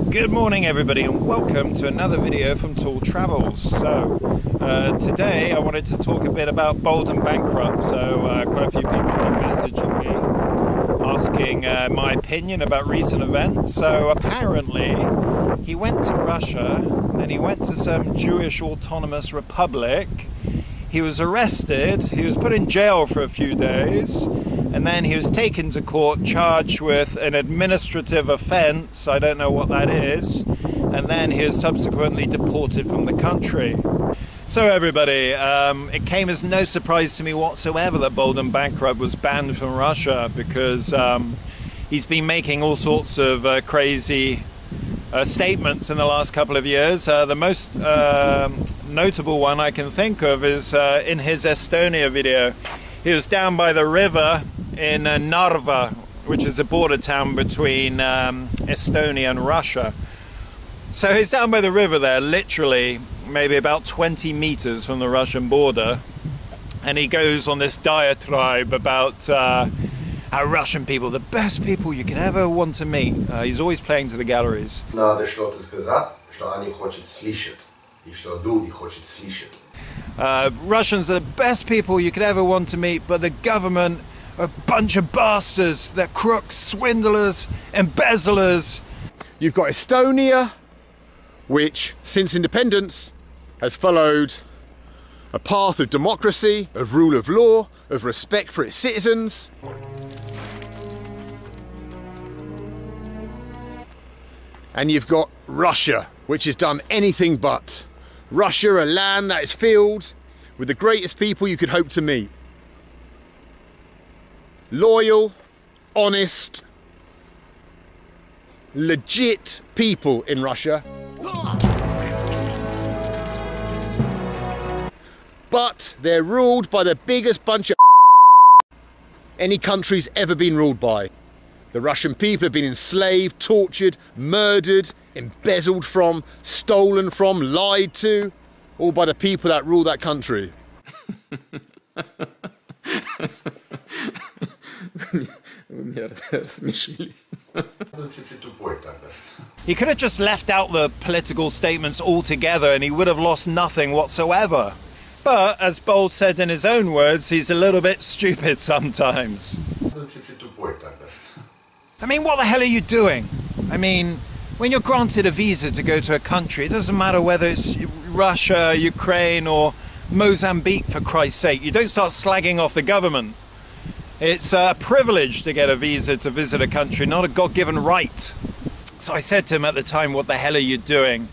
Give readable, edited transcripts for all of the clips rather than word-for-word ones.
Good morning everybody and welcome to another video from Tool Travels. So today I wanted to talk a bit about Bold and Bankrupt. So quite a few people have been messaging me asking my opinion about recent events. So apparently he went to Russia, then he went to some Jewish autonomous republic. He was arrested, he was put in jail for a few days, and then he was taken to court charged with an administrative offence, I don't know what that is, and then he was subsequently deported from the country. So everybody, it came as no surprise to me whatsoever that Bold and Bankrupt was banned from Russia, because he's been making all sorts of crazy statements in the last couple of years. The most notable one I can think of is in his Estonia video. He was down by the river in Narva, which is a border town between Estonia and Russia. So he's down by the river there, literally maybe about 20 meters from the Russian border, and he goes on this diatribe about how Russian people, the best people you could ever want to meet. He's always playing to the galleries. Russians are the best people you could ever want to meet, but the government are a bunch of bastards. They're crooks, swindlers, embezzlers. You've got Estonia, which since independence has followed a path of democracy, of rule of law, of respect for its citizens. And you've got Russia, which has done anything but. Russia, a land that is filled with the greatest people you could hope to meet. Loyal, honest, legit people in Russia. But they're ruled by the biggest bunch of any country's ever been ruled by. The Russian people have been enslaved, tortured, murdered, embezzled from, stolen from, lied to, all by the people that rule that country. He could have just left out the political statements altogether and he would have lost nothing whatsoever. But, as Bold said in his own words, he's a little bit stupid sometimes. I mean, what the hell are you doing? I mean, when you're granted a visa to go to a country, it doesn't matter whether it's Russia, Ukraine or Mozambique, for Christ's sake. You don't start slagging off the government. It's a privilege to get a visa to visit a country, not a God-given right. So I said to him at the time, what the hell are you doing?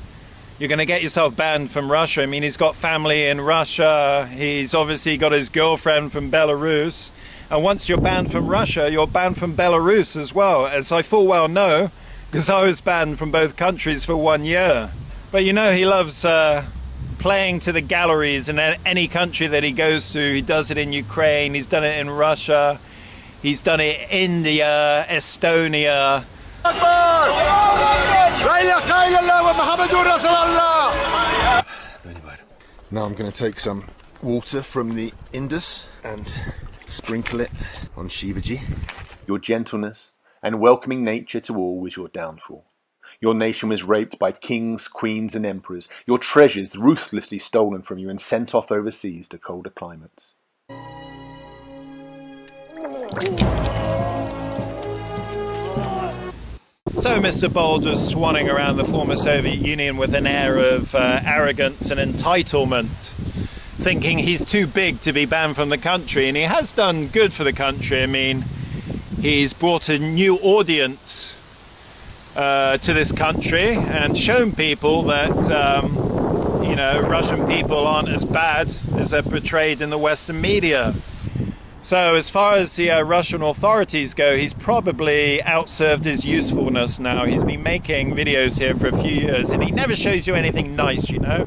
You're going to get yourself banned from Russia. I mean, he's got family in Russia. He's obviously got his girlfriend from Belarus. And once you're banned from Russia, you're banned from Belarus as well, as I full well know, because I was banned from both countries for 1 year. But you know, he loves playing to the galleries in any country that he goes to. He does it in Ukraine, he's done it in Russia, he's done it in India, Estonia. Now I'm going to take some water from the Indus and sprinkle it on Shivaji. Your gentleness and welcoming nature to all was your downfall. Your nation was raped by kings, queens and emperors. Your treasures ruthlessly stolen from you and sent off overseas to colder climates. So Mr. Bold was swanning around the former Soviet Union with an air of arrogance and entitlement, thinking he's too big to be banned from the country, and he has done good for the country. I mean, he's brought a new audience to this country and shown people that, you know, Russian people aren't as bad as they're portrayed in the Western media. So as far as the Russian authorities go, he's probably outserved his usefulness now. He's been making videos here for a few years and he never shows you anything nice, you know.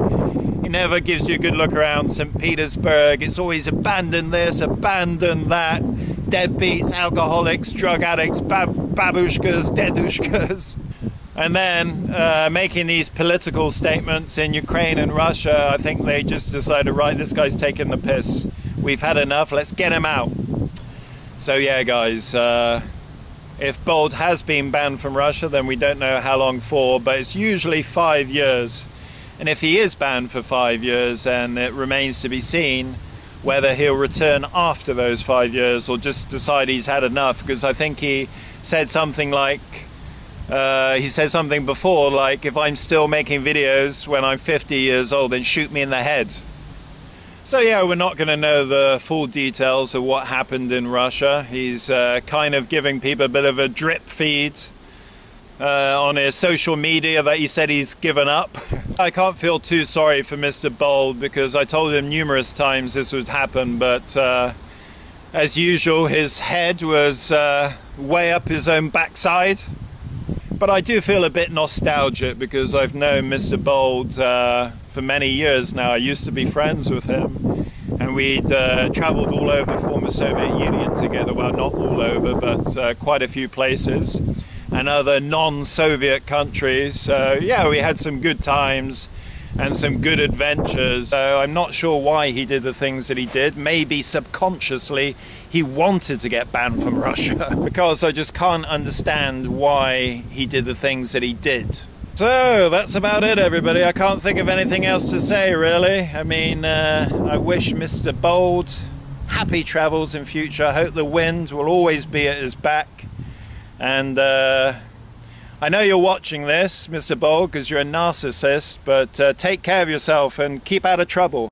He never gives you a good look around St. Petersburg. It's always abandon this, abandon that. Deadbeats, alcoholics, drug addicts, babushkas, dedushkas. And then making these political statements in Ukraine and Russia. I think they just decided, right, this guy's taking the piss. We've had enough, let's get him out. So yeah guys, If Bold has been banned from Russia, then we don't know how long for, but it's usually 5 years. And if he is banned for 5 years, then it remains to be seen whether he'll return after those 5 years or just decide he's had enough, because I think he said something like, he said something before, like, if I'm still making videos when I'm 50 years old, then shoot me in the head. So yeah, we're not going to know the full details of what happened in Russia. He's kind of giving people a bit of a drip feed on his social media that he said he's given up. I can't feel too sorry for Mr. Bold, because I told him numerous times this would happen, but as usual his head was way up his own backside. But I do feel a bit nostalgic, because I've known Mr. Bold for many years now. I used to be friends with him, and we'd travelled all over the former Soviet Union together. Well, not all over, but quite a few places, and other non-Soviet countries. So yeah, we had some good times and some good adventures. So I'm not sure why he did the things that he did. Maybe subconsciously he wanted to get banned from Russia, because I just can't understand why he did the things that he did. So that's about it, everybody. I can't think of anything else to say, really. I mean, I wish Mr. Bold happy travels in future. I hope the wind will always be at his back. And I know you're watching this, Mr. Bold, because you're a narcissist, but take care of yourself and keep out of trouble.